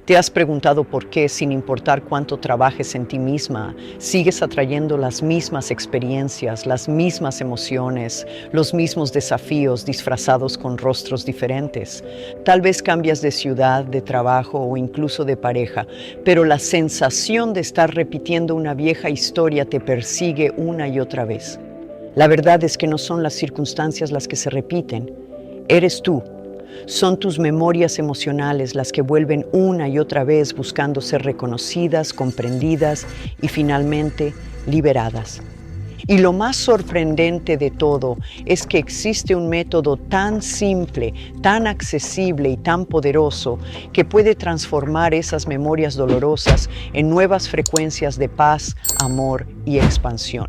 ¿Te has preguntado por qué, sin importar cuánto trabajes en ti misma, sigues atrayendo las mismas experiencias, las mismas emociones, los mismos desafíos disfrazados con rostros diferentes? Tal vez cambias de ciudad, de trabajo o incluso de pareja, pero la sensación de estar repitiendo una vieja historia te persigue una y otra vez. La verdad es que no son las circunstancias las que se repiten, eres tú. Son tus memorias emocionales las que vuelven una y otra vez buscando ser reconocidas, comprendidas y finalmente liberadas. Y lo más sorprendente de todo es que existe un método tan simple, tan accesible y tan poderoso que puede transformar esas memorias dolorosas en nuevas frecuencias de paz, amor y expansión.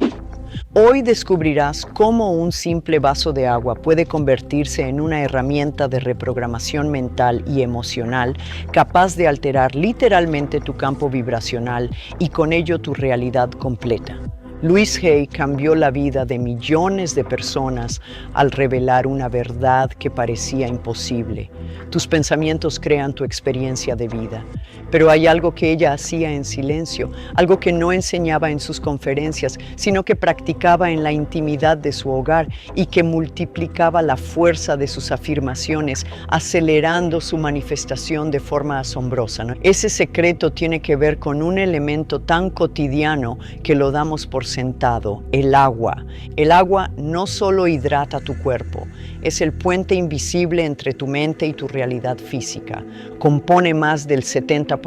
Hoy descubrirás cómo un simple vaso de agua puede convertirse en una herramienta de reprogramación mental y emocional capaz de alterar literalmente tu campo vibracional y con ello tu realidad completa. Louise Hay cambió la vida de millones de personas al revelar una verdad que parecía imposible. Tus pensamientos crean tu experiencia de vida. Pero hay algo que ella hacía en silencio, algo que no enseñaba en sus conferencias, sino que practicaba en la intimidad de su hogar y que multiplicaba la fuerza de sus afirmaciones, acelerando su manifestación de forma asombrosa, ¿no? Ese secreto tiene que ver con un elemento tan cotidiano que lo damos por sentado, el agua. El agua no solo hidrata tu cuerpo, es el puente invisible entre tu mente y tu realidad física. Compone más del 70%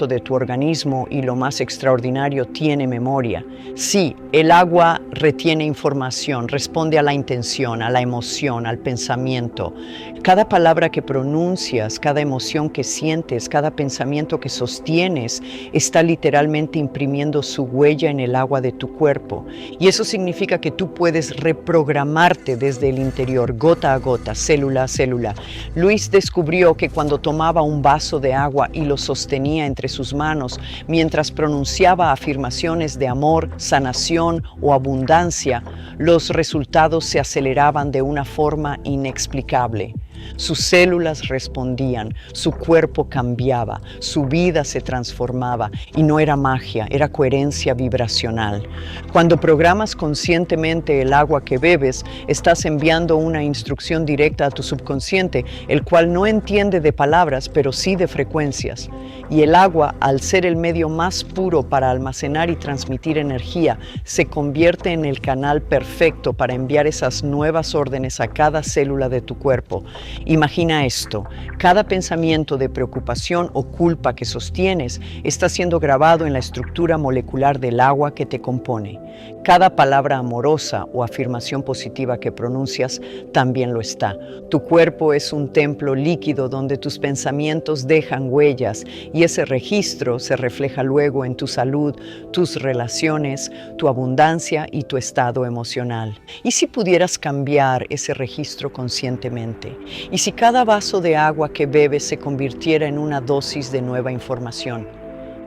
de tu organismo y lo más extraordinario, tiene memoria. Sí, el agua retiene información, responde a la intención, a la emoción, al pensamiento. Cada palabra que pronuncias, cada emoción que sientes, cada pensamiento que sostienes está literalmente imprimiendo su huella en el agua de tu cuerpo. Y eso significa que tú puedes reprogramarte desde el interior, gota a gota, célula a célula. Luis descubrió que cuando tomaba un vaso de agua y lo sostenía entre sus manos, mientras pronunciaba afirmaciones de amor, sanación o abundancia, los resultados se aceleraban de una forma inexplicable. Sus células respondían, su cuerpo cambiaba, su vida se transformaba y no era magia, era coherencia vibracional. Cuando programas conscientemente el agua que bebes, estás enviando una instrucción directa a tu subconsciente, el cual no entiende de palabras, pero sí de frecuencias. Y el agua, al ser el medio más puro para almacenar y transmitir energía, se convierte en el canal perfecto para enviar esas nuevas órdenes a cada célula de tu cuerpo. Imagina esto, cada pensamiento de preocupación o culpa que sostienes está siendo grabado en la estructura molecular del agua que te compone. Cada palabra amorosa o afirmación positiva que pronuncias también lo está. Tu cuerpo es un templo líquido donde tus pensamientos dejan huellas y ese registro se refleja luego en tu salud, tus relaciones, tu abundancia y tu estado emocional. ¿Y si pudieras cambiar ese registro conscientemente? ¿Y si cada vaso de agua que bebes se convirtiera en una dosis de nueva información?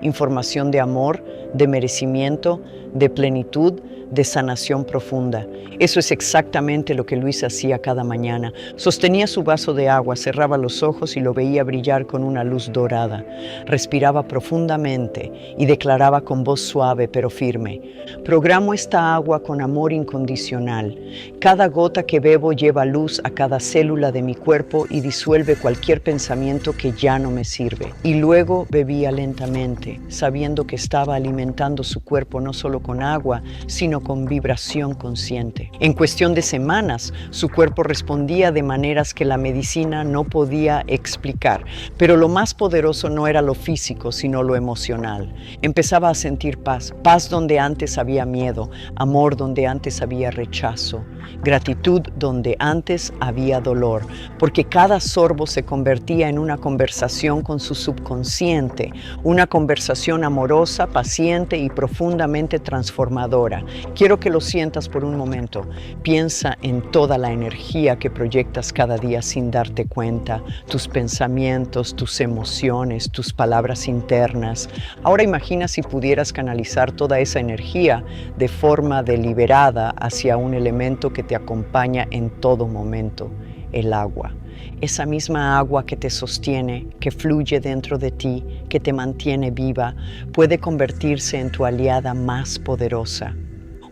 Información de amor, de merecimiento, de plenitud, de sanación profunda. Eso es exactamente lo que Luis hacía cada mañana. Sostenía su vaso de agua, cerraba los ojos y lo veía brillar con una luz dorada. Respiraba profundamente y declaraba con voz suave pero firme: programo esta agua con amor incondicional. Cada gota que bebo lleva luz a cada célula de mi cuerpo y disuelve cualquier pensamiento que ya no me sirve. Y luego bebía lentamente, sabiendo que estaba alimentando su cuerpo no solo con agua, sino con vibración consciente. En cuestión de semanas, su cuerpo respondía de maneras que la medicina no podía explicar. Pero lo más poderoso no era lo físico, sino lo emocional. Empezaba a sentir paz, paz donde antes había miedo, amor donde antes había rechazo, gratitud donde antes había dolor, porque cada sorbo se convertía en una conversación con su subconsciente, una conversación amorosa, paciente y profundamente transformadora. Quiero que lo sientas por un momento. Piensa en toda la energía que proyectas cada día sin darte cuenta, tus pensamientos, tus emociones, tus palabras internas. Ahora imagina si pudieras canalizar toda esa energía de forma deliberada hacia un elemento que te acompaña en todo momento, el agua. esa misma agua que te sostiene, que fluye dentro de ti, que te mantiene viva, puede convertirse en tu aliada más poderosa.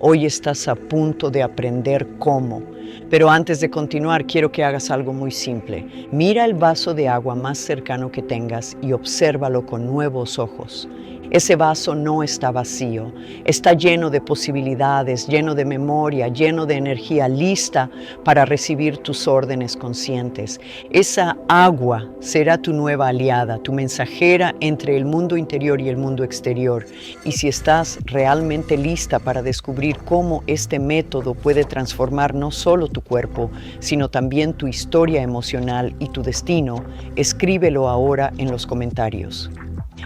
Hoy estás a punto de aprender cómo, pero antes de continuar quiero que hagas algo muy simple. Mira el vaso de agua más cercano que tengas y obsérvalo con nuevos ojos. Ese vaso no está vacío, está lleno de posibilidades, lleno de memoria, lleno de energía, lista para recibir tus órdenes conscientes. Esa agua será tu nueva aliada, tu mensajera entre el mundo interior y el mundo exterior. Y si estás realmente lista para descubrir cómo este método puede transformar no solo tu cuerpo, sino también tu historia emocional y tu destino, escríbelo ahora en los comentarios.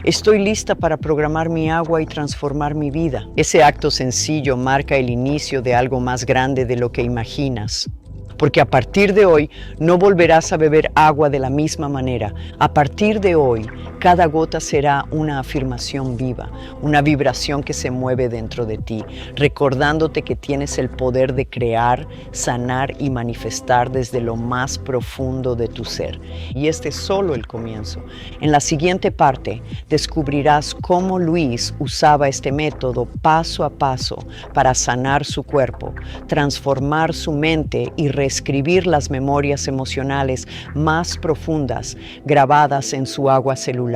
Estoy lista para programar mi agua y transformar mi vida. Ese acto sencillo marca el inicio de algo más grande de lo que imaginas. Porque a partir de hoy no volverás a beber agua de la misma manera. A partir de hoy, cada gota será una afirmación viva, una vibración que se mueve dentro de ti, recordándote que tienes el poder de crear, sanar y manifestar desde lo más profundo de tu ser. Y este es solo el comienzo. En la siguiente parte, descubrirás cómo Luis usaba este método paso a paso para sanar su cuerpo, transformar su mente y reescribir las memorias emocionales más profundas grabadas en su agua celular.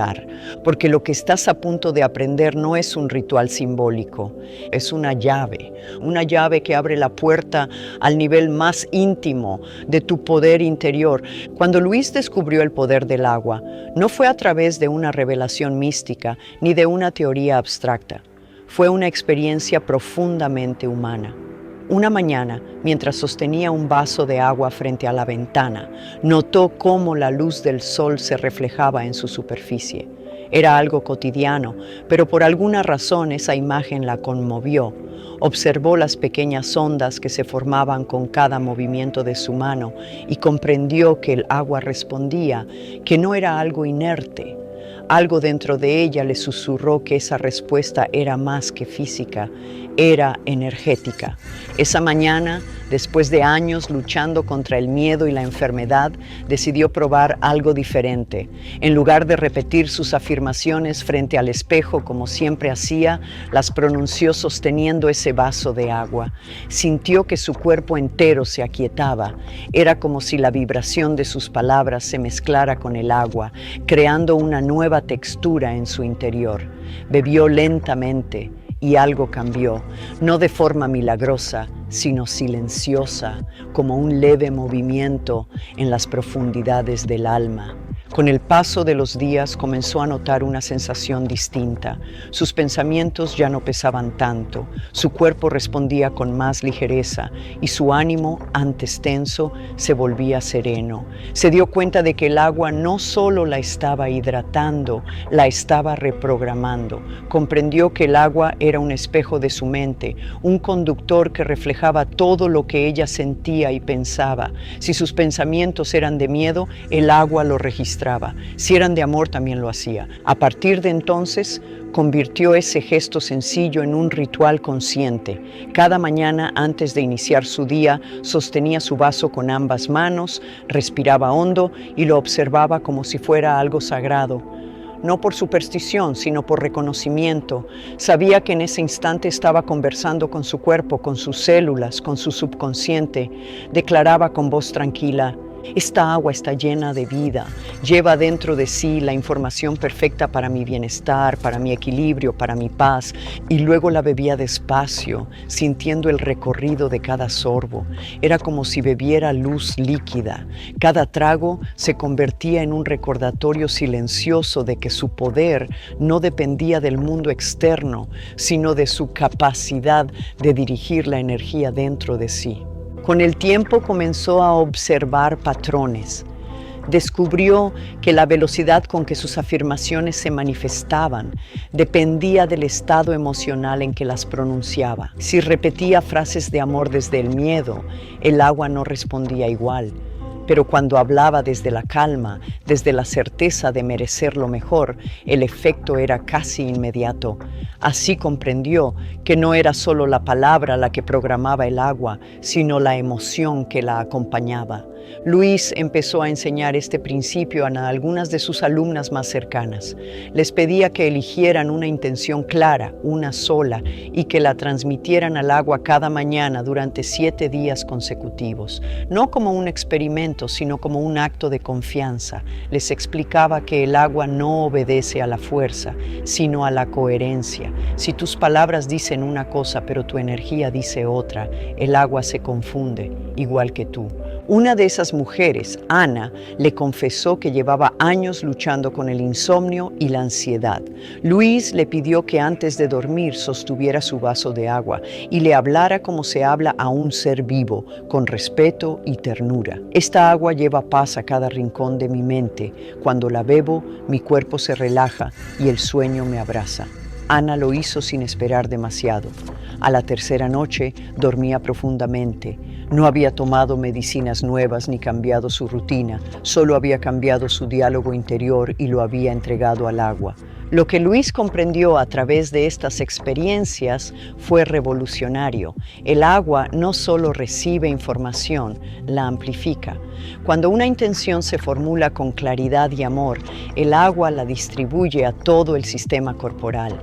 Porque lo que estás a punto de aprender no es un ritual simbólico, es una llave que abre la puerta al nivel más íntimo de tu poder interior. Cuando Luis descubrió el poder del agua, no fue a través de una revelación mística ni de una teoría abstracta. Fue una experiencia profundamente humana. Una mañana, mientras sostenía un vaso de agua frente a la ventana, notó cómo la luz del sol se reflejaba en su superficie. Era algo cotidiano, pero por alguna razón esa imagen la conmovió. Observó las pequeñas ondas que se formaban con cada movimiento de su mano y comprendió que el agua respondía, que no era algo inerte. Algo dentro de ella le susurró que esa respuesta era más que física, era energética. Esa mañana, después de años luchando contra el miedo y la enfermedad, decidió probar algo diferente. En lugar de repetir sus afirmaciones frente al espejo como siempre hacía, las pronunció sosteniendo ese vaso de agua. Sintió que su cuerpo entero se aquietaba. Era como si la vibración de sus palabras se mezclara con el agua, creando una nueva textura en su interior. Bebió lentamente y algo cambió, no de forma milagrosa, sino silenciosa, como un leve movimiento en las profundidades del alma. Con el paso de los días comenzó a notar una sensación distinta. Sus pensamientos ya no pesaban tanto, su cuerpo respondía con más ligereza y su ánimo, antes tenso, se volvía sereno. Se dio cuenta de que el agua no solo la estaba hidratando, la estaba reprogramando. Comprendió que el agua era un espejo de su mente, un conductor que reflejaba todo lo que ella sentía y pensaba. Si sus pensamientos eran de miedo, el agua lo registraba. Si eran de amor, también lo hacía. A partir de entonces, convirtió ese gesto sencillo en un ritual consciente. Cada mañana, antes de iniciar su día, sostenía su vaso con ambas manos, respiraba hondo y lo observaba como si fuera algo sagrado. No por superstición, sino por reconocimiento. Sabía que en ese instante estaba conversando con su cuerpo, con sus células, con su subconsciente. Declaraba con voz tranquila: esta agua está llena de vida, lleva dentro de sí la información perfecta para mi bienestar, para mi equilibrio, para mi paz. Y luego la bebía despacio, sintiendo el recorrido de cada sorbo. Era como si bebiera luz líquida. Cada trago se convertía en un recordatorio silencioso de que su poder no dependía del mundo externo, sino de su capacidad de dirigir la energía dentro de sí. Con el tiempo comenzó a observar patrones. Descubrió que la velocidad con que sus afirmaciones se manifestaban dependía del estado emocional en que las pronunciaba. Si repetía frases de amor desde el miedo, el agua no respondía igual. Pero cuando hablaba desde la calma, desde la certeza de merecer lo mejor, el efecto era casi inmediato. Así comprendió que no era solo la palabra la que programaba el agua, sino la emoción que la acompañaba. Luis empezó a enseñar este principio a algunas de sus alumnas más cercanas. Les pedía que eligieran una intención clara, una sola, y que la transmitieran al agua cada mañana durante 7 días consecutivos. No como un experimento, sino como un acto de confianza. Les explicaba que el agua no obedece a la fuerza, sino a la coherencia. Si tus palabras dicen una cosa, pero tu energía dice otra, el agua se confunde, igual que tú. Una de esas mujeres, Ana, le confesó que llevaba años luchando con el insomnio y la ansiedad. Luis le pidió que antes de dormir sostuviera su vaso de agua y le hablara como se habla a un ser vivo, con respeto y ternura. Esta agua lleva paz a cada rincón de mi mente. Cuando la bebo, mi cuerpo se relaja y el sueño me abraza. Ana lo hizo sin esperar demasiado. A la tercera noche dormía profundamente. No había tomado medicinas nuevas ni cambiado su rutina, solo había cambiado su diálogo interior y lo había entregado al agua. Lo que Luis comprendió a través de estas experiencias fue revolucionario. El agua no solo recibe información, la amplifica. Cuando una intención se formula con claridad y amor, el agua la distribuye a todo el sistema corporal.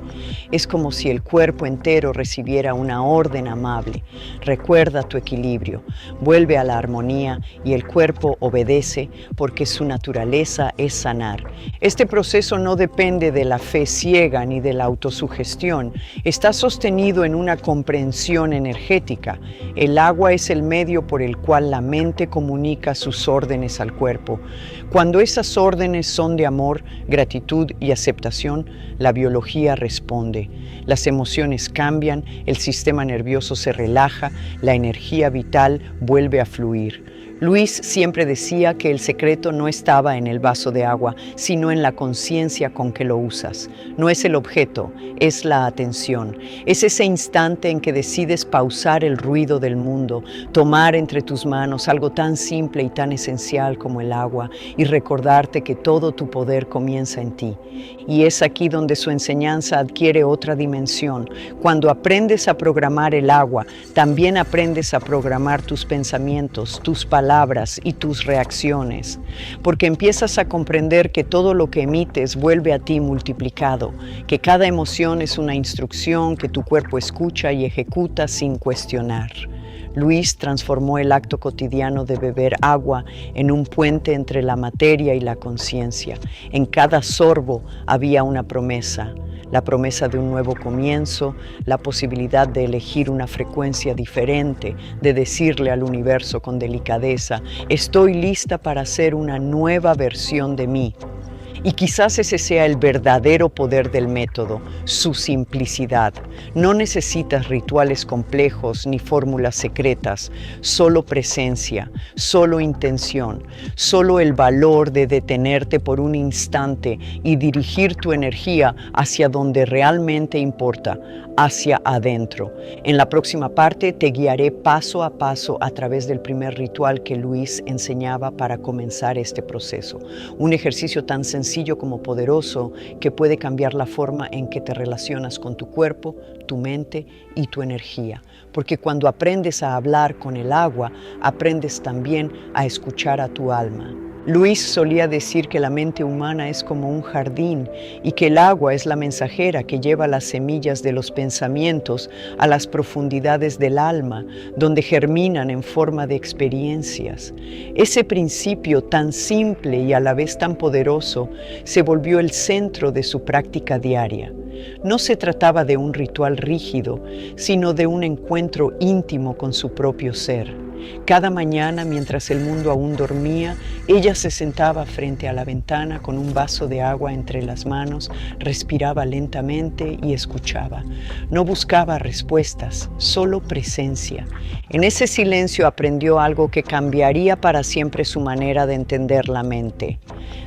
Es como si el cuerpo entero recibiera una orden amable. Recuerda tu equilibrio, vuelve a la armonía y el cuerpo obedece porque su naturaleza es sanar. Este proceso no depende de la fe ciega ni de la autosugestión. Está sostenido en una comprensión energética. El agua es el medio por el cual la mente comunica sus órdenes al cuerpo. Cuando esas órdenes son de amor, gratitud y aceptación, la biología responde. Las emociones cambian, el sistema nervioso se relaja, la energía vital vuelve a fluir. Luis siempre decía que el secreto no estaba en el vaso de agua, sino en la conciencia con que lo usas. No es el objeto, es la atención. Es ese instante en que decides pausar el ruido del mundo, tomar entre tus manos algo tan simple y tan esencial como el agua y recordarte que todo tu poder comienza en ti. Y es aquí donde su enseñanza adquiere otra dimensión. Cuando aprendes a programar el agua, también aprendes a programar tus pensamientos, tus palabras y tus reacciones, porque empiezas a comprender que todo lo que emites vuelve a ti multiplicado, que cada emoción es una instrucción que tu cuerpo escucha y ejecuta sin cuestionar. Luis transformó el acto cotidiano de beber agua en un puente entre la materia y la conciencia. En cada sorbo había una promesa. La promesa de un nuevo comienzo, la posibilidad de elegir una frecuencia diferente, de decirle al universo con delicadeza, estoy lista para ser una nueva versión de mí. Y quizás ese sea el verdadero poder del método, su simplicidad. No necesitas rituales complejos ni fórmulas secretas, solo presencia, solo intención, solo el valor de detenerte por un instante y dirigir tu energía hacia donde realmente importa, hacia adentro. En la próxima parte te guiaré paso a paso a través del primer ritual que Luis enseñaba para comenzar este proceso. Un ejercicio tan sencillo como poderoso que puede cambiar la forma en que te relacionas con tu cuerpo, tu mente y tu energía. Porque cuando aprendes a hablar con el agua, aprendes también a escuchar a tu alma. Luis solía decir que la mente humana es como un jardín y que el agua es la mensajera que lleva las semillas de los pensamientos a las profundidades del alma, donde germinan en forma de experiencias. Ese principio tan simple y a la vez tan poderoso se volvió el centro de su práctica diaria. No se trataba de un ritual rígido, sino de un encuentro íntimo con su propio ser. Cada mañana, mientras el mundo aún dormía, ella se sentaba frente a la ventana con un vaso de agua entre las manos, respiraba lentamente y escuchaba. No buscaba respuestas, solo presencia. En ese silencio aprendió algo que cambiaría para siempre su manera de entender la mente.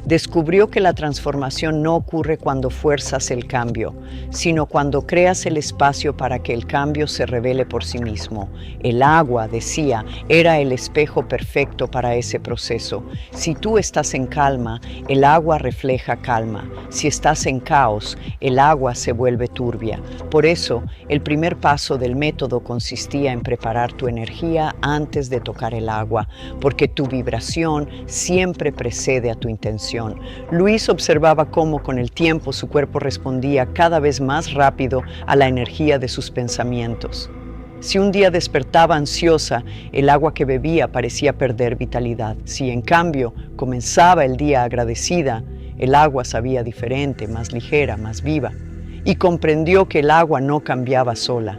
Descubrió que la transformación no ocurre cuando fuerzas el cambio, sino cuando creas el espacio para que el cambio se revele por sí mismo. El agua, decía, Era el espejo perfecto para ese proceso. Si tú estás en calma, el agua refleja calma. Si estás en caos, el agua se vuelve turbia. Por eso, el primer paso del método consistía en preparar tu energía antes de tocar el agua, porque tu vibración siempre precede a tu intención. Luis observaba cómo con el tiempo su cuerpo respondía cada vez más rápido a la energía de sus pensamientos. Si un día despertaba ansiosa, el agua que bebía parecía perder vitalidad. Si en cambio comenzaba el día agradecida, el agua sabía diferente, más ligera, más viva. Y comprendió que el agua no cambiaba sola.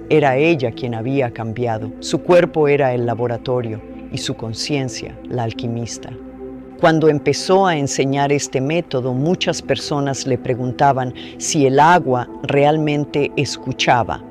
Era ella quien había cambiado. Su cuerpo era el laboratorio y su conciencia la alquimista. Cuando empezó a enseñar este método, muchas personas le preguntaban si el agua realmente escuchaba.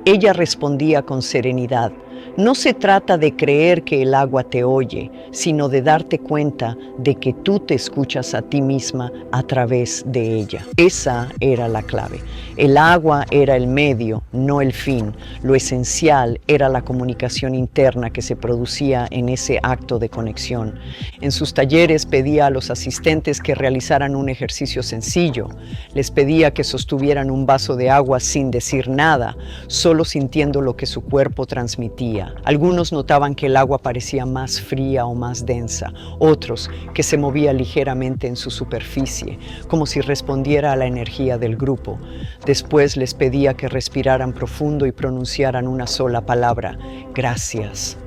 Ella respondía con serenidad: no se trata de creer que el agua te oye, sino de darte cuenta de que tú te escuchas a ti misma a través de ella. Esa era la clave. El agua era el medio, no el fin. Lo esencial era la comunicación interna que se producía en ese acto de conexión. En sus talleres pedía a los asistentes que realizaran un ejercicio sencillo. Les pedía que sostuvieran un vaso de agua sin decir nada, solo sintiendo lo que su cuerpo transmitía. Algunos notaban que el agua parecía más fría o más densa, otros que se movía ligeramente en su superficie, como si respondiera a la energía del grupo. Después les pedía que respiraran profundo y pronunciaran una sola palabra: gracias.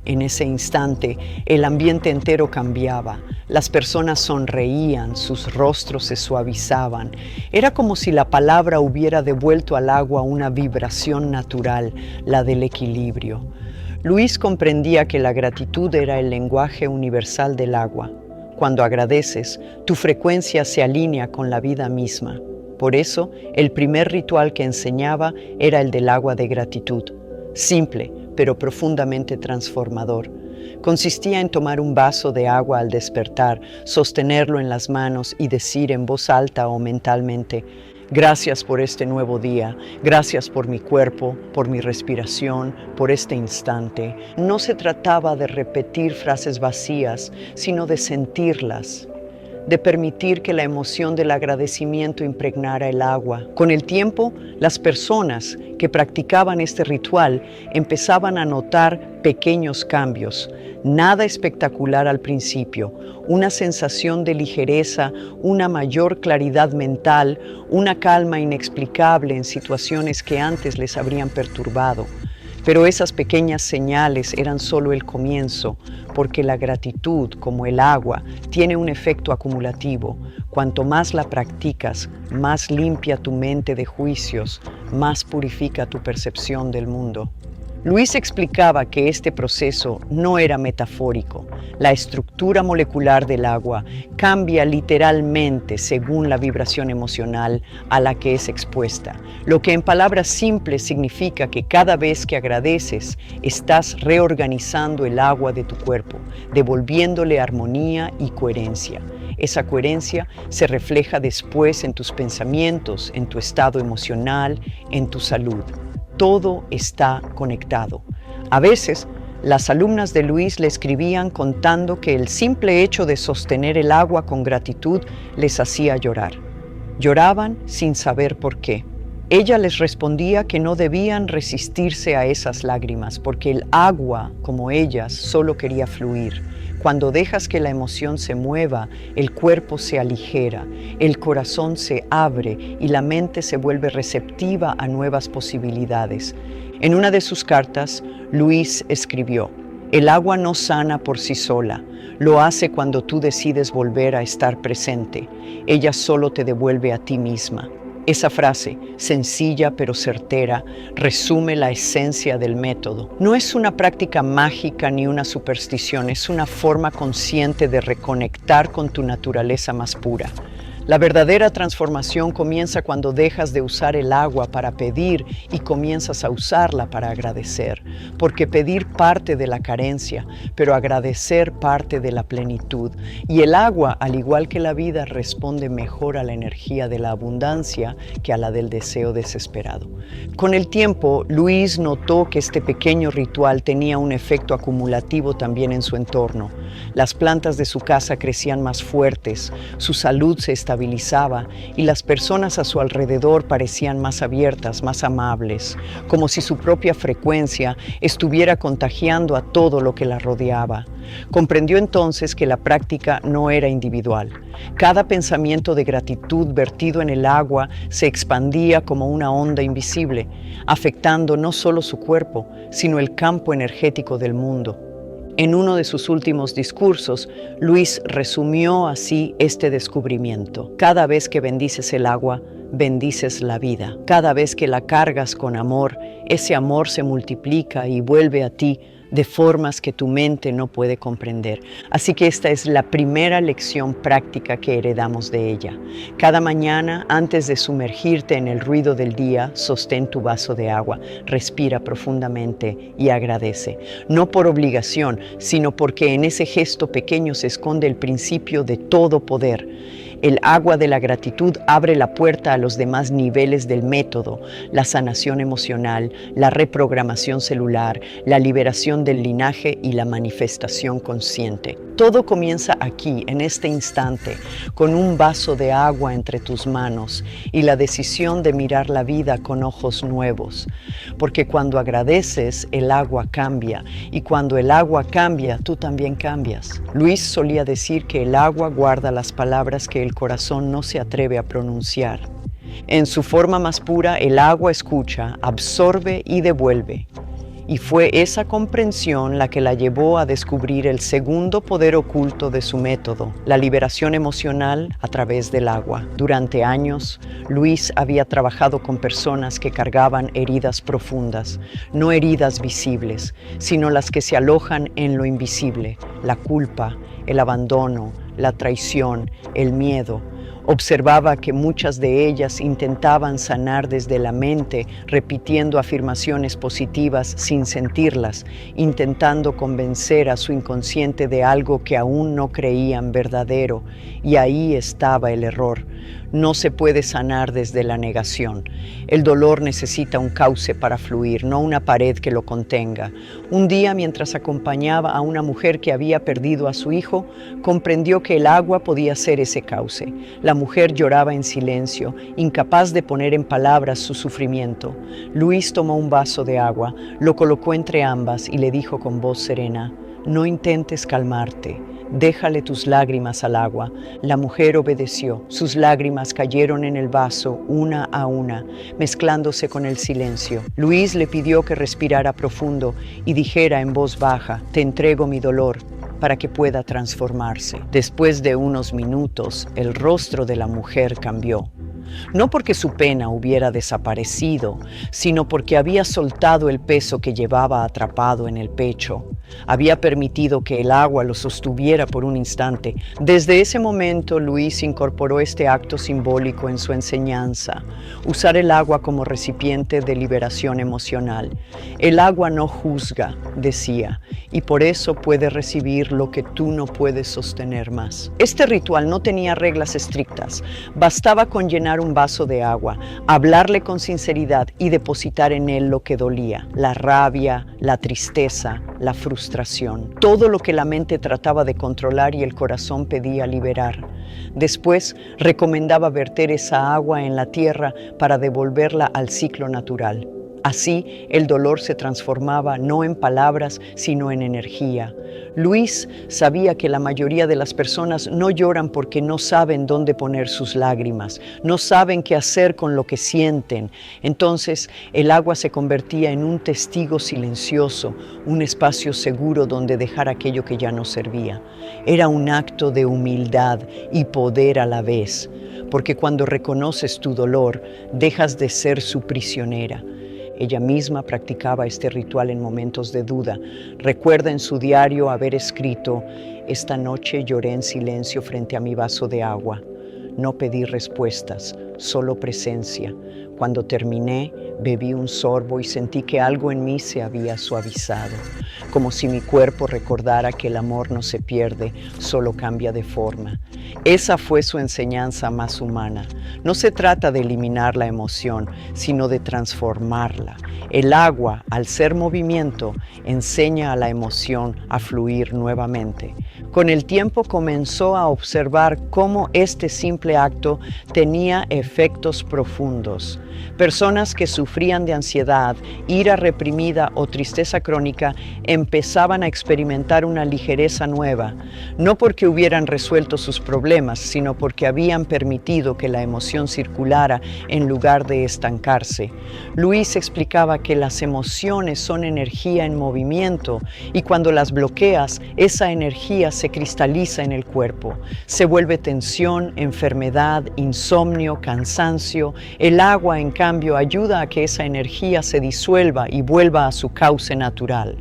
En ese instante, el ambiente entero cambiaba. Las personas sonreían, sus rostros se suavizaban. Era como si la palabra hubiera devuelto al agua una vibración natural, la del equilibrio. Luis comprendía que la gratitud era el lenguaje universal del agua. Cuando agradeces, tu frecuencia se alinea con la vida misma. Por eso, el primer ritual que enseñaba era el del agua de gratitud. Simple, pero profundamente transformador. Consistía en tomar un vaso de agua al despertar, sostenerlo en las manos y decir en voz alta o mentalmente: gracias por este nuevo día, gracias por mi cuerpo, por mi respiración, por este instante. No se trataba de repetir frases vacías, sino de sentirlas, de permitir que la emoción del agradecimiento impregnara el agua. Con el tiempo, las personas que practicaban este ritual empezaban a notar pequeños cambios. Nada espectacular al principio, una sensación de ligereza, una mayor claridad mental, una calma inexplicable en situaciones que antes les habrían perturbado. Pero esas pequeñas señales eran solo el comienzo, porque la gratitud, como el agua, tiene un efecto acumulativo. Cuanto más la practicas, más limpia tu mente de juicios, más purifica tu percepción del mundo. Luis explicaba que este proceso no era metafórico. La estructura molecular del agua cambia literalmente según la vibración emocional a la que es expuesta, lo que en palabras simples significa que cada vez que agradeces, estás reorganizando el agua de tu cuerpo, devolviéndole armonía y coherencia. Esa coherencia se refleja después en tus pensamientos, en tu estado emocional, en tu salud. Todo está conectado. A veces, las alumnas de Luis le escribían contando que el simple hecho de sostener el agua con gratitud les hacía llorar. Lloraban sin saber por qué. Ella les respondía que no debían resistirse a esas lágrimas, porque el agua, como ellas, solo quería fluir. Cuando dejas que la emoción se mueva, el cuerpo se aligera, el corazón se abre y la mente se vuelve receptiva a nuevas posibilidades. En una de sus cartas, Luis escribió: el agua no sana por sí sola, lo hace cuando tú decides volver a estar presente. Ella solo te devuelve a ti misma. Esa frase, sencilla pero certera, resume la esencia del método. No es una práctica mágica ni una superstición, es una forma consciente de reconectar con tu naturaleza más pura. La verdadera transformación comienza cuando dejas de usar el agua para pedir y comienzas a usarla para agradecer, porque pedir parte de la carencia, pero agradecer parte de la plenitud. Y el agua, al igual que la vida, responde mejor a la energía de la abundancia que a la del deseo desesperado. Con el tiempo, Luis notó que este pequeño ritual tenía un efecto acumulativo también en su entorno. Las plantas de su casa crecían más fuertes, su salud se estabilizaba y las personas a su alrededor parecían más abiertas, más amables, como si su propia frecuencia estuviera contagiando a todo lo que la rodeaba. Comprendió entonces que la práctica no era individual. Cada pensamiento de gratitud vertido en el agua se expandía como una onda invisible, afectando no solo su cuerpo, sino el campo energético del mundo. En uno de sus últimos discursos, Luis resumió así este descubrimiento: cada vez que bendices el agua, bendices la vida. Cada vez que la cargas con amor, ese amor se multiplica y vuelve a ti de formas que tu mente no puede comprender. Así que esta es la primera lección práctica que heredamos de ella. Cada mañana, antes de sumergirte en el ruido del día, sostén tu vaso de agua, respira profundamente y agradece. No por obligación, sino porque en ese gesto pequeño se esconde el principio de todo poder. El agua de la gratitud abre la puerta a los demás niveles del método: la sanación emocional, la reprogramación celular, la liberación del linaje y la manifestación consciente. Todo comienza aquí, en este instante, con un vaso de agua entre tus manos y la decisión de mirar la vida con ojos nuevos. Porque cuando agradeces, el agua cambia, y cuando el agua cambia, tú también cambias. Luis solía decir que el agua guarda las palabras que el corazón no se atreve a pronunciar. En su forma más pura, el agua escucha, absorbe y devuelve. Y fue esa comprensión la que la llevó a descubrir el segundo poder oculto de su método: la liberación emocional a través del agua. Durante años, Luis había trabajado con personas que cargaban heridas profundas, no heridas visibles, sino las que se alojan en lo invisible: la culpa, el abandono, la traición, el miedo. Observaba que muchas de ellas intentaban sanar desde la mente, repitiendo afirmaciones positivas sin sentirlas, intentando convencer a su inconsciente de algo que aún no creían verdadero. Y ahí estaba el error. No se puede sanar desde la negación. El dolor necesita un cauce para fluir, no una pared que lo contenga. Un día, mientras acompañaba a una mujer que había perdido a su hijo, comprendió que el agua podía ser ese cauce. La mujer lloraba en silencio, incapaz de poner en palabras su sufrimiento. Luis tomó un vaso de agua, lo colocó entre ambas y le dijo con voz serena: «No intentes calmarte. Déjale tus lágrimas al agua». La mujer obedeció. Sus lágrimas cayeron en el vaso una a una, mezclándose con el silencio. Luis le pidió que respirara profundo y dijera en voz baja: «Te entrego mi dolor», para que pueda transformarse. Después de unos minutos, el rostro de la mujer cambió. No porque su pena hubiera desaparecido, sino porque había soltado el peso que llevaba atrapado en el pecho. Había permitido que el agua lo sostuviera por un instante. Desde ese momento, Luis incorporó este acto simbólico en su enseñanza: usar el agua como recipiente de liberación emocional. El agua no juzga, decía, y por eso puede recibir lo que tú no puedes sostener más. Este ritual no tenía reglas estrictas. Bastaba con llenar un vaso de agua, hablarle con sinceridad y depositar en él lo que dolía: la rabia, la tristeza, la frustración, todo lo que la mente trataba de controlar y el corazón pedía liberar. Después recomendaba verter esa agua en la tierra para devolverla al ciclo natural. Así, el dolor se transformaba no en palabras, sino en energía. Luis sabía que la mayoría de las personas no lloran porque no saben dónde poner sus lágrimas, no saben qué hacer con lo que sienten. Entonces, el agua se convertía en un testigo silencioso, un espacio seguro donde dejar aquello que ya no servía. Era un acto de humildad y poder a la vez, porque cuando reconoces tu dolor, dejas de ser su prisionera. Ella misma practicaba este ritual en momentos de duda. Recuerda en su diario haber escrito: «Esta noche lloré en silencio frente a mi vaso de agua. No pedí respuestas, solo presencia. Cuando terminé, bebí un sorbo y sentí que algo en mí se había suavizado, como si mi cuerpo recordara que el amor no se pierde, solo cambia de forma. Esa fue su enseñanza más humana. No se trata de eliminar la emoción, sino de transformarla. El agua, al ser movimiento, enseña a la emoción a fluir nuevamente. Con el tiempo comenzó a observar cómo este simple acto tenía efectos profundos. Personas que sufrían de ansiedad, ira reprimida o tristeza crónica empezaban a experimentar una ligereza nueva, no porque hubieran resuelto sus problemas, sino porque habían permitido que la emoción circulara en lugar de estancarse. Luis explicaba que las emociones son energía en movimiento y cuando las bloqueas, esa energía se cristaliza en el cuerpo. Se vuelve tensión, enfermedad, insomnio, cansancio. El agua, en cambio, ayuda a que esa energía se disuelva y vuelva a su cauce natural.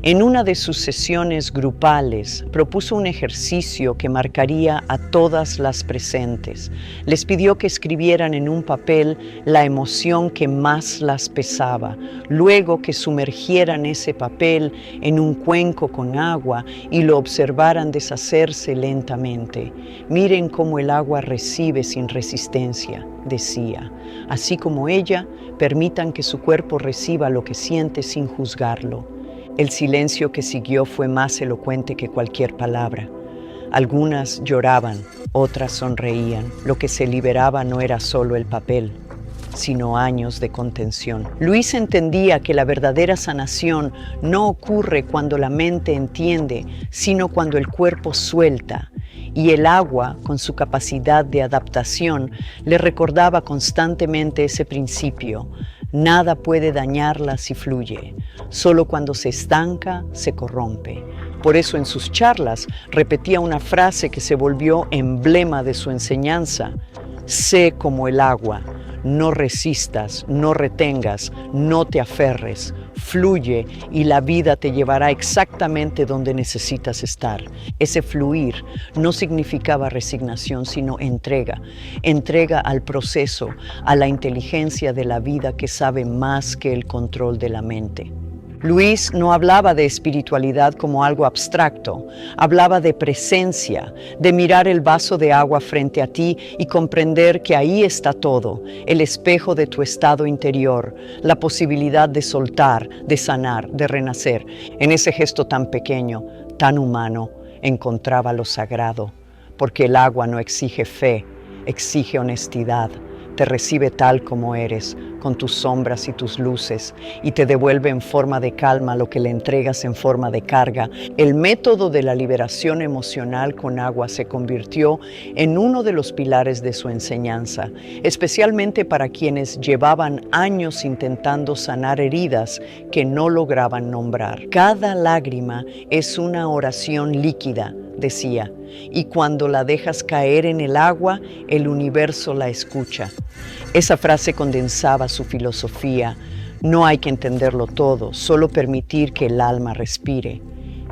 En una de sus sesiones grupales, propuso un ejercicio que marcaría a todas las presentes. Les pidió que escribieran en un papel la emoción que más las pesaba, luego que sumergieran ese papel en un cuenco con agua y lo observaran deshacerse lentamente. Miren cómo el agua recibe sin resistencia, decía. Así como ella, permitan que su cuerpo reciba lo que siente sin juzgarlo. El silencio que siguió fue más elocuente que cualquier palabra. Algunas lloraban, otras sonreían. Lo que se liberaba no era solo el papel, sino años de contención. Luis entendía que la verdadera sanación no ocurre cuando la mente entiende, sino cuando el cuerpo suelta. Y el agua, con su capacidad de adaptación, le recordaba constantemente ese principio. Nada puede dañarla si fluye. Solo cuando se estanca, se corrompe. Por eso en sus charlas repetía una frase que se volvió emblema de su enseñanza. Sé como el agua. No resistas, no retengas, no te aferres, fluye y la vida te llevará exactamente donde necesitas estar. Ese fluir no significaba resignación, sino entrega. Entrega al proceso, a la inteligencia de la vida que sabe más que el control de la mente. Luis no hablaba de espiritualidad como algo abstracto, hablaba de presencia, de mirar el vaso de agua frente a ti y comprender que ahí está todo, el espejo de tu estado interior, la posibilidad de soltar, de sanar, de renacer. En ese gesto tan pequeño, tan humano, encontraba lo sagrado, porque el agua no exige fe, exige honestidad. Te recibe tal como eres, con tus sombras y tus luces, y te devuelve en forma de calma lo que le entregas en forma de carga. El método de la liberación emocional con agua se convirtió en uno de los pilares de su enseñanza, especialmente para quienes llevaban años intentando sanar heridas que no lograban nombrar. Cada lágrima es una oración líquida, decía, y cuando la dejas caer en el agua, el universo la escucha. Esa frase condensaba su filosofía. No hay que entenderlo todo, solo permitir que el alma respire.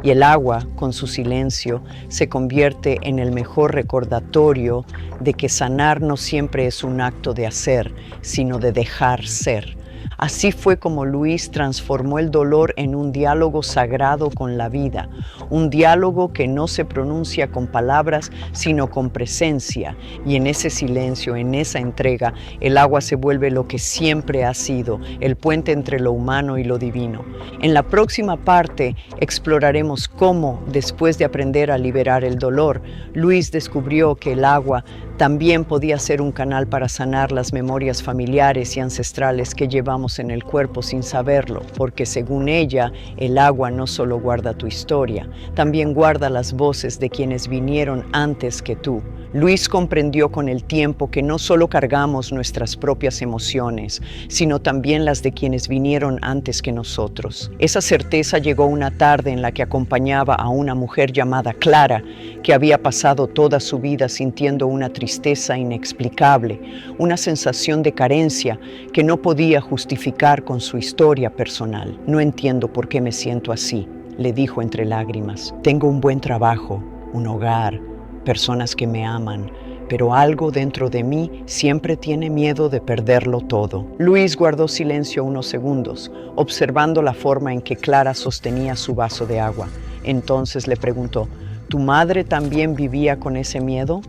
Y el agua, con su silencio, se convierte en el mejor recordatorio de que sanar no siempre es un acto de hacer, sino de dejar ser. Así fue como Luis transformó el dolor en un diálogo sagrado con la vida, un diálogo que no se pronuncia con palabras, sino con presencia. Y en ese silencio, en esa entrega, el agua se vuelve lo que siempre ha sido, el puente entre lo humano y lo divino. En la próxima parte exploraremos cómo, después de aprender a liberar el dolor, Luis descubrió que el agua también podía ser un canal para sanar las memorias familiares y ancestrales que llevamos en el cuerpo sin saberlo, porque según ella, el agua no solo guarda tu historia, también guarda las voces de quienes vinieron antes que tú. Luis comprendió con el tiempo que no solo cargamos nuestras propias emociones, sino también las de quienes vinieron antes que nosotros. Esa certeza llegó una tarde en la que acompañaba a una mujer llamada Clara, que había pasado toda su vida sintiendo una tristeza inexplicable, una sensación de carencia que no podía justificar con su historia personal. No entiendo por qué me siento así, le dijo entre lágrimas. Tengo un buen trabajo, un hogar, personas que me aman, pero algo dentro de mí siempre tiene miedo de perderlo todo. Luis guardó silencio unos segundos, observando la forma en que Clara sostenía su vaso de agua. Entonces le preguntó, ¿tu madre también vivía con ese miedo?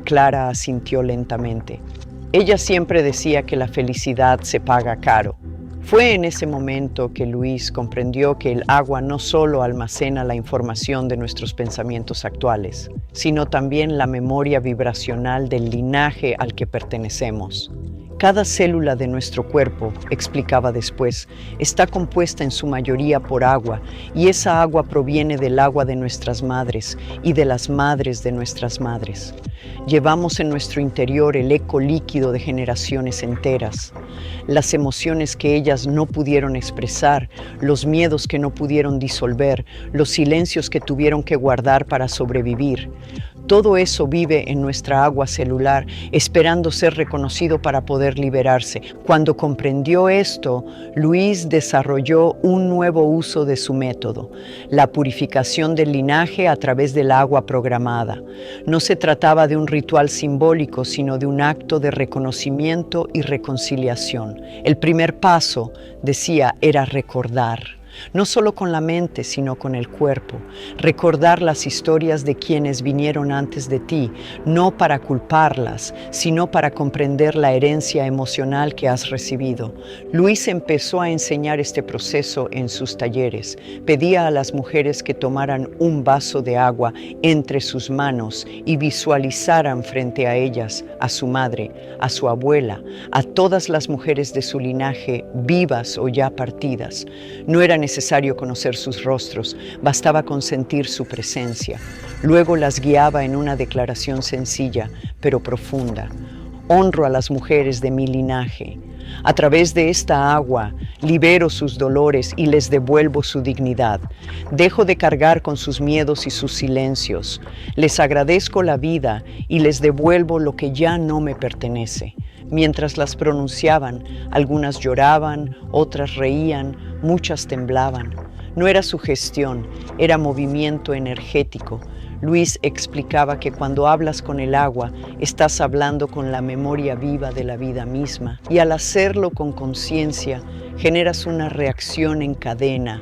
Clara asintió lentamente. Ella siempre decía que la felicidad se paga caro. Fue en ese momento que Luis comprendió que el agua no solo almacena la información de nuestros pensamientos actuales, sino también la memoria vibracional del linaje al que pertenecemos. Cada célula de nuestro cuerpo, explicaba después, está compuesta en su mayoría por agua, y esa agua proviene del agua de nuestras madres y de las madres de nuestras madres. Llevamos en nuestro interior el eco líquido de generaciones enteras. Las emociones que ellas no pudieron expresar, los miedos que no pudieron disolver, los silencios que tuvieron que guardar para sobrevivir. Todo eso vive en nuestra agua celular, esperando ser reconocido para poder liberarse. Cuando comprendió esto, Luis desarrolló un nuevo uso de su método, la purificación del linaje a través del agua programada. No se trataba de un ritual simbólico, sino de un acto de reconocimiento y reconciliación. El primer paso, decía, era recordar. No solo con la mente, sino con el cuerpo. Recordar las historias de quienes vinieron antes de ti, no para culparlas, sino para comprender la herencia emocional que has recibido. Luis empezó a enseñar este proceso en sus talleres. Pedía a las mujeres que tomaran un vaso de agua entre sus manos y visualizaran frente a ellas, a su madre, a su abuela, a todas las mujeres de su linaje, vivas o ya partidas. No era necesario conocer sus rostros, bastaba con sentir su presencia. Luego las guiaba en una declaración sencilla, pero profunda. Honro a las mujeres de mi linaje. A través de esta agua, libero sus dolores y les devuelvo su dignidad. Dejo de cargar con sus miedos y sus silencios. Les agradezco la vida y les devuelvo lo que ya no me pertenece. Mientras las pronunciaban, algunas lloraban, otras reían, muchas temblaban. No era sugestión, era movimiento energético. Luis explicaba que cuando hablas con el agua, estás hablando con la memoria viva de la vida misma, y al hacerlo con conciencia, generas una reacción en cadena.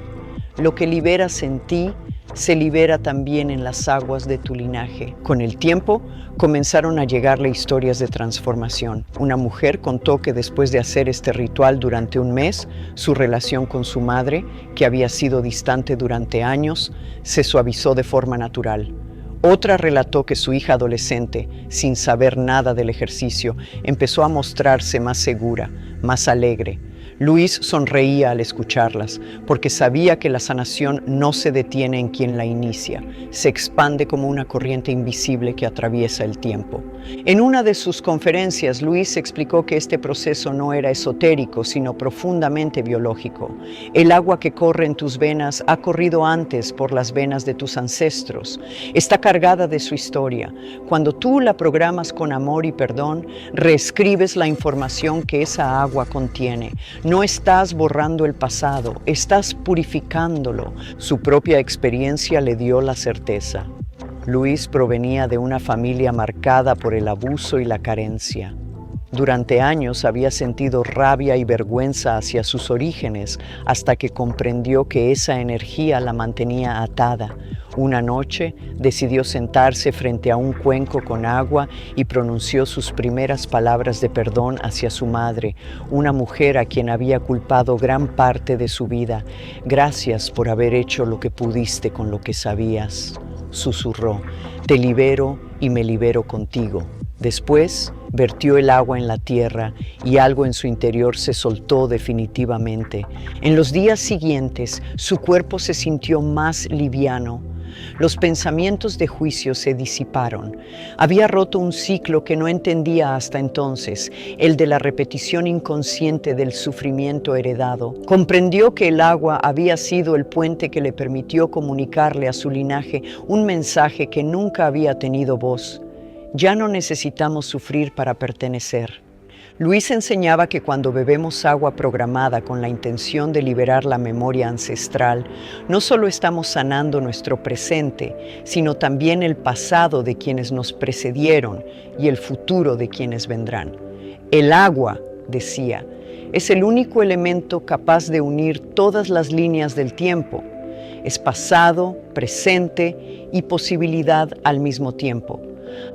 Lo que liberas en ti se libera también en las aguas de tu linaje. Con el tiempo, comenzaron a llegarle historias de transformación. Una mujer contó que después de hacer este ritual durante un mes, su relación con su madre, que había sido distante durante años, se suavizó de forma natural. Otra relató que su hija adolescente, sin saber nada del ejercicio, empezó a mostrarse más segura, más alegre. Luis sonreía al escucharlas, porque sabía que la sanación no se detiene en quien la inicia, se expande como una corriente invisible que atraviesa el tiempo. En una de sus conferencias, Luis explicó que este proceso no era esotérico, sino profundamente biológico. El agua que corre en tus venas ha corrido antes por las venas de tus ancestros. Está cargada de su historia. Cuando tú la programas con amor y perdón, reescribes la información que esa agua contiene. No estás borrando el pasado, estás purificándolo. Su propia experiencia le dio la certeza. Luis provenía de una familia marcada por el abuso y la carencia. Durante años había sentido rabia y vergüenza hacia sus orígenes hasta que comprendió que esa energía la mantenía atada. Una noche decidió sentarse frente a un cuenco con agua y pronunció sus primeras palabras de perdón hacia su madre, una mujer a quien había culpado gran parte de su vida. Gracias por haber hecho lo que pudiste con lo que sabías, susurró. Te libero y me libero contigo. Después vertió el agua en la tierra y algo en su interior se soltó definitivamente. En los días siguientes, su cuerpo se sintió más liviano. Los pensamientos de juicio se disiparon. Había roto un ciclo que no entendía hasta entonces, el de la repetición inconsciente del sufrimiento heredado. Comprendió que el agua había sido el puente que le permitió comunicarle a su linaje un mensaje que nunca había tenido voz. Ya no necesitamos sufrir para pertenecer. Luis enseñaba que cuando bebemos agua programada con la intención de liberar la memoria ancestral, no solo estamos sanando nuestro presente, sino también el pasado de quienes nos precedieron y el futuro de quienes vendrán. El agua, decía, es el único elemento capaz de unir todas las líneas del tiempo. Es pasado, presente y posibilidad al mismo tiempo.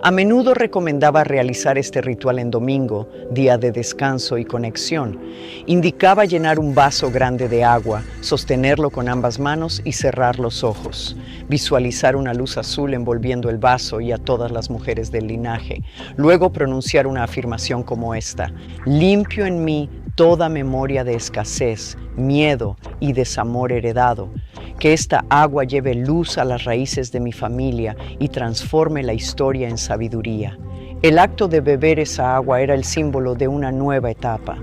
A menudo recomendaba realizar este ritual en domingo, día de descanso y conexión. Indicaba llenar un vaso grande de agua, sostenerlo con ambas manos y cerrar los ojos. Visualizar una luz azul envolviendo el vaso y a todas las mujeres del linaje. Luego pronunciar una afirmación como esta: limpio en mí toda memoria de escasez, miedo y desamor heredado. Que esta agua lleve luz a las raíces de mi familia y transforme la historia en sabiduría. El acto de beber esa agua era el símbolo de una nueva etapa.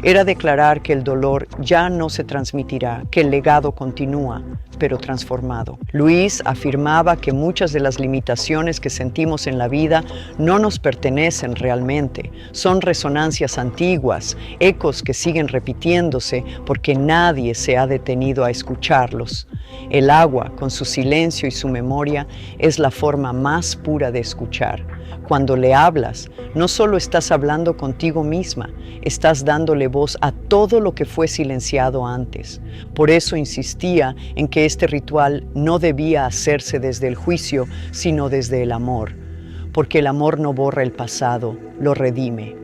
Era declarar que el dolor ya no se transmitirá, que el legado continúa, pero transformado. Luis afirmaba que muchas de las limitaciones que sentimos en la vida no nos pertenecen realmente. Son resonancias antiguas, ecos que siguen repitiéndose porque nadie se ha detenido a escucharlos. El agua, con su silencio y su memoria, es la forma más pura de escuchar. Cuando le hablas, no solo estás hablando contigo misma, estás dándole voz a todo lo que fue silenciado antes. Por eso insistía en que este ritual no debía hacerse desde el juicio, sino desde el amor, porque el amor no borra el pasado, lo redime.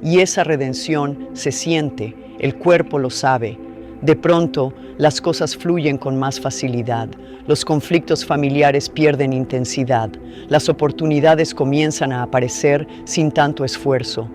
Y esa redención se siente, el cuerpo lo sabe. De pronto, las cosas fluyen con más facilidad, los conflictos familiares pierden intensidad, las oportunidades comienzan a aparecer sin tanto esfuerzo.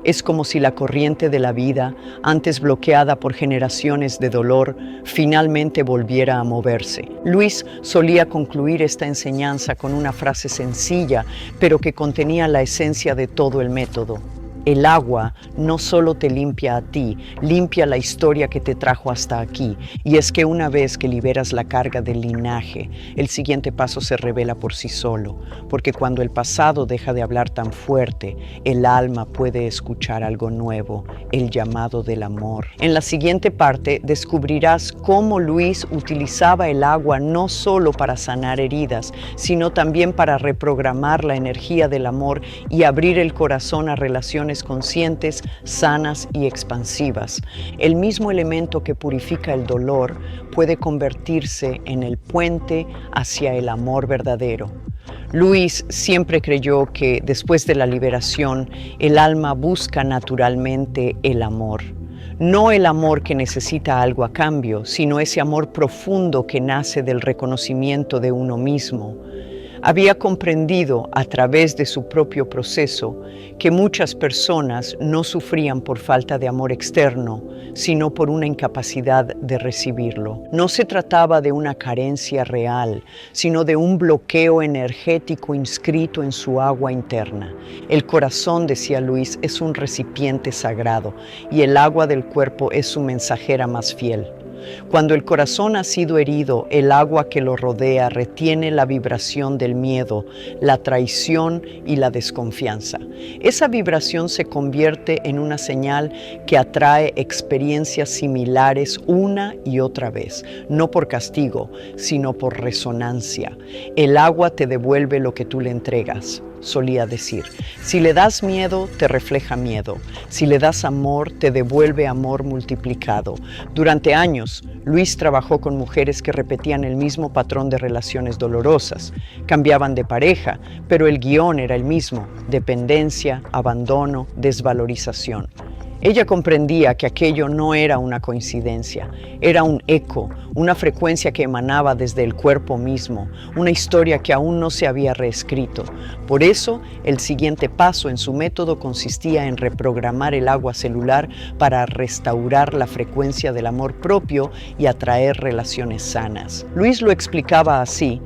Es como si la corriente de la vida, antes bloqueada por generaciones de dolor, finalmente volviera a moverse. Luis solía concluir esta enseñanza con una frase sencilla, pero que contenía la esencia de todo el método. El agua no solo te limpia a ti, limpia la historia que te trajo hasta aquí. Y es que una vez que liberas la carga del linaje, el siguiente paso se revela por sí solo. Porque cuando el pasado deja de hablar tan fuerte, el alma puede escuchar algo nuevo, el llamado del amor. En la siguiente parte descubrirás cómo Luis utilizaba el agua no solo para sanar heridas, sino también para reprogramar la energía del amor y abrir el corazón a relaciones conscientes, sanas y expansivas. El mismo elemento que purifica el dolor puede convertirse en el puente hacia el amor verdadero. Luis siempre creyó que después de la liberación, el alma busca naturalmente el amor. No el amor que necesita algo a cambio, sino ese amor profundo que nace del reconocimiento de uno mismo. Había comprendido a través de su propio proceso que muchas personas no sufrían por falta de amor externo, sino por una incapacidad de recibirlo. No se trataba de una carencia real, sino de un bloqueo energético inscrito en su agua interna. El corazón, decía Luis, es un recipiente sagrado y el agua del cuerpo es su mensajera más fiel. Cuando el corazón ha sido herido, el agua que lo rodea retiene la vibración del miedo, la traición y la desconfianza. Esa vibración se convierte en una señal que atrae experiencias similares una y otra vez, no por castigo, sino por resonancia. El agua te devuelve lo que tú le entregas. Solía decir, si le das miedo, te refleja miedo. Si le das amor, te devuelve amor multiplicado. Durante años, Luis trabajó con mujeres que repetían el mismo patrón de relaciones dolorosas. Cambiaban de pareja, pero el guión era el mismo: dependencia, abandono, desvalorización. Ella comprendía que aquello no era una coincidencia, era un eco, una frecuencia que emanaba desde el cuerpo mismo, una historia que aún no se había reescrito. Por eso, el siguiente paso en su método consistía en reprogramar el agua celular para restaurar la frecuencia del amor propio y atraer relaciones sanas. Luis lo explicaba así: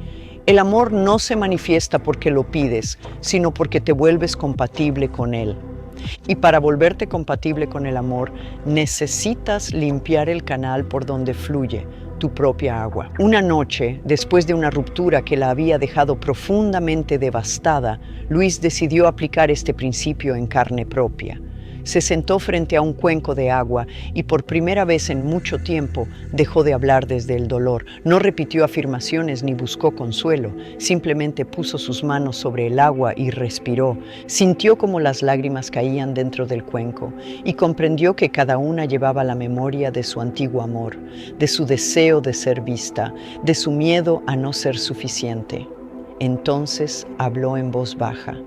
el amor no se manifiesta porque lo pides, sino porque te vuelves compatible con él. Y para volverte compatible con el amor, necesitas limpiar el canal por donde fluye tu propia agua. Una noche, después de una ruptura que la había dejado profundamente devastada, Luis decidió aplicar este principio en carne propia. Se sentó frente a un cuenco de agua y por primera vez en mucho tiempo dejó de hablar desde el dolor. No repitió afirmaciones ni buscó consuelo, simplemente puso sus manos sobre el agua y respiró. Sintió como las lágrimas caían dentro del cuenco y comprendió que cada una llevaba la memoria de su antiguo amor, de su deseo de ser vista, de su miedo a no ser suficiente. Entonces habló en voz baja.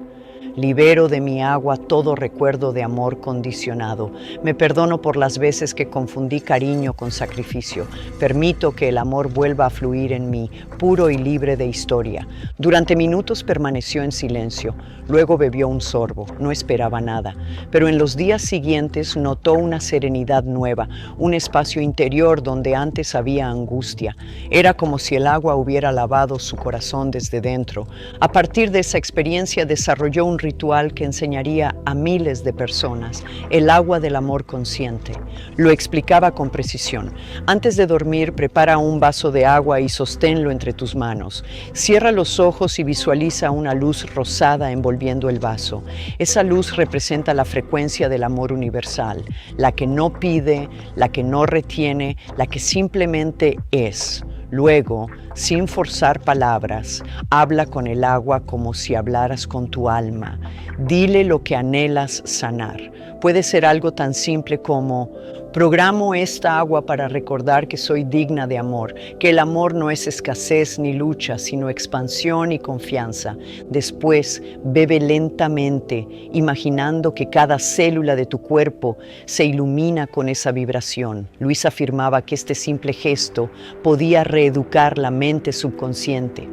Libero de mi agua todo recuerdo de amor condicionado. Me perdono por las veces que confundí cariño con sacrificio. Permito que el amor vuelva a fluir en mí, puro y libre de historia. Durante minutos permaneció en silencio. Luego bebió un sorbo. No esperaba nada. Pero en los días siguientes notó una serenidad nueva, un espacio interior donde antes había angustia. Era como si el agua hubiera lavado su corazón desde dentro. A partir de esa experiencia desarrolló un ritual que enseñaría a miles de personas, el agua del amor consciente. Lo explicaba con precisión. Antes de dormir, prepara un vaso de agua y sosténlo entre tus manos. Cierra los ojos y visualiza una luz rosada envolviendo el vaso. Esa luz representa la frecuencia del amor universal, la que no pide, la que no retiene, la que simplemente es. Luego, sin forzar palabras, habla con el agua como si hablaras con tu alma. Dile lo que anhelas sanar. Puede ser algo tan simple como: programo esta agua para recordar que soy digna de amor, que el amor no es escasez ni lucha, sino expansión y confianza. Después, bebe lentamente, imaginando que cada célula de tu cuerpo se ilumina con esa vibración. Luis afirmaba que este simple gesto podía reeducar la mente subconsciente.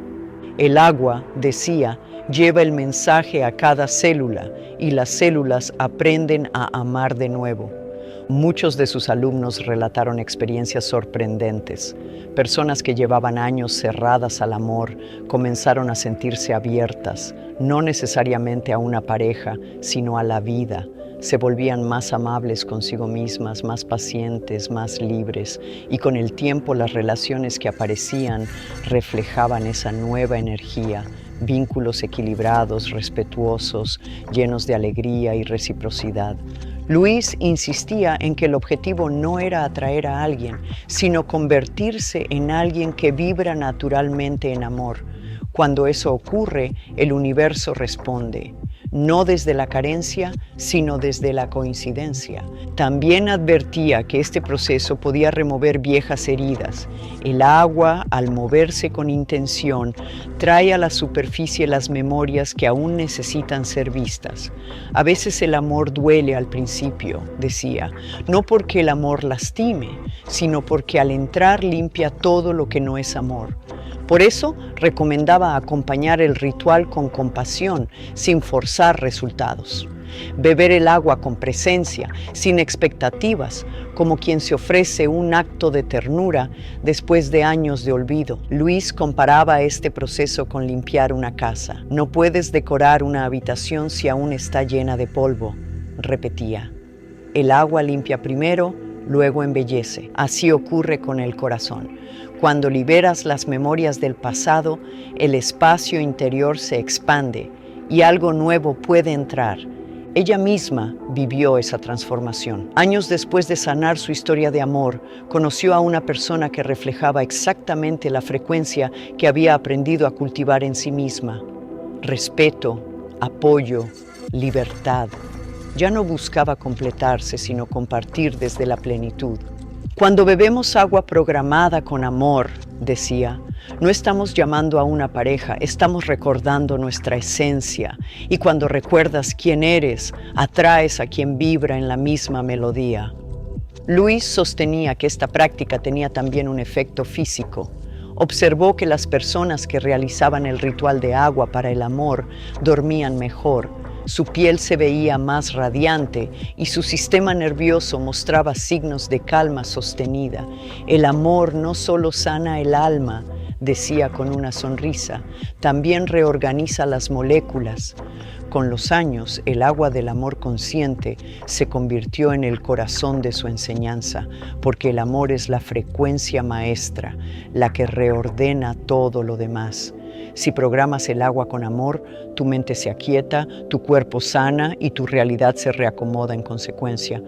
El agua, decía, lleva el mensaje a cada célula y las células aprenden a amar de nuevo. Muchos de sus alumnos relataron experiencias sorprendentes. Personas que llevaban años cerradas al amor comenzaron a sentirse abiertas, no necesariamente a una pareja, sino a la vida. Se volvían más amables consigo mismas, más pacientes, más libres, y con el tiempo las relaciones que aparecían reflejaban esa nueva energía, vínculos equilibrados, respetuosos, llenos de alegría y reciprocidad. Luis insistía en que el objetivo no era atraer a alguien, sino convertirse en alguien que vibra naturalmente en amor. Cuando eso ocurre, el universo responde, no desde la carencia, sino desde la coincidencia. También advertía que este proceso podía remover viejas heridas. El agua, al moverse con intención, trae a la superficie las memorias que aún necesitan ser vistas. A veces el amor duele al principio, decía, no porque el amor lastime, sino porque al entrar limpia todo lo que no es amor. Por eso recomendaba acompañar el ritual con compasión, sin forzar resultados. Beber el agua con presencia, sin expectativas, como quien se ofrece un acto de ternura después de años de olvido. Luis comparaba este proceso con limpiar una casa. No puedes decorar una habitación si aún está llena de polvo, repetía. El agua limpia primero, luego embellece. Así ocurre con el corazón. Cuando liberas las memorias del pasado, el espacio interior se expande y algo nuevo puede entrar. Ella misma vivió esa transformación. Años después de sanar su historia de amor, conoció a una persona que reflejaba exactamente la frecuencia que había aprendido a cultivar en sí misma. Respeto, apoyo, libertad. Ya no buscaba completarse, sino compartir desde la plenitud. Cuando bebemos agua programada con amor, decía, no estamos llamando a una pareja, estamos recordando nuestra esencia. Y cuando recuerdas quién eres, atraes a quien vibra en la misma melodía. Luis sostenía que esta práctica tenía también un efecto físico. Observó que las personas que realizaban el ritual de agua para el amor dormían mejor. Su piel se veía más radiante y su sistema nervioso mostraba signos de calma sostenida. El amor no solo sana el alma, decía con una sonrisa, también reorganiza las moléculas. Con los años, el agua del amor consciente se convirtió en el corazón de su enseñanza, porque el amor es la frecuencia maestra, la que reordena todo lo demás. Si programas el agua con amor, tu mente se aquieta, tu cuerpo sana y tu realidad se reacomoda en consecuencia.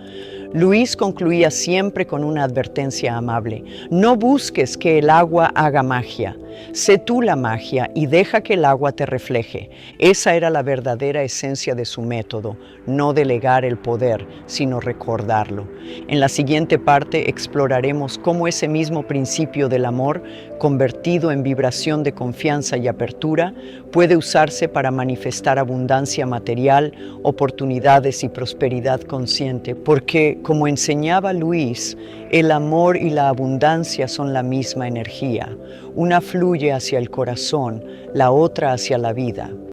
Luis concluía siempre con una advertencia amable: no busques que el agua haga magia. Sé tú la magia y deja que el agua te refleje. Esa era la verdadera esencia de su método: no delegar el poder, sino recordarlo. En la siguiente parte exploraremos cómo ese mismo principio del amor, convertido en vibración de confianza y apertura, puede usarse para manifestar abundancia material, oportunidades y prosperidad consciente, porque, como enseñaba Luis, el amor y la abundancia son la misma energía. Una fluye hacia el corazón, la otra hacia la vida.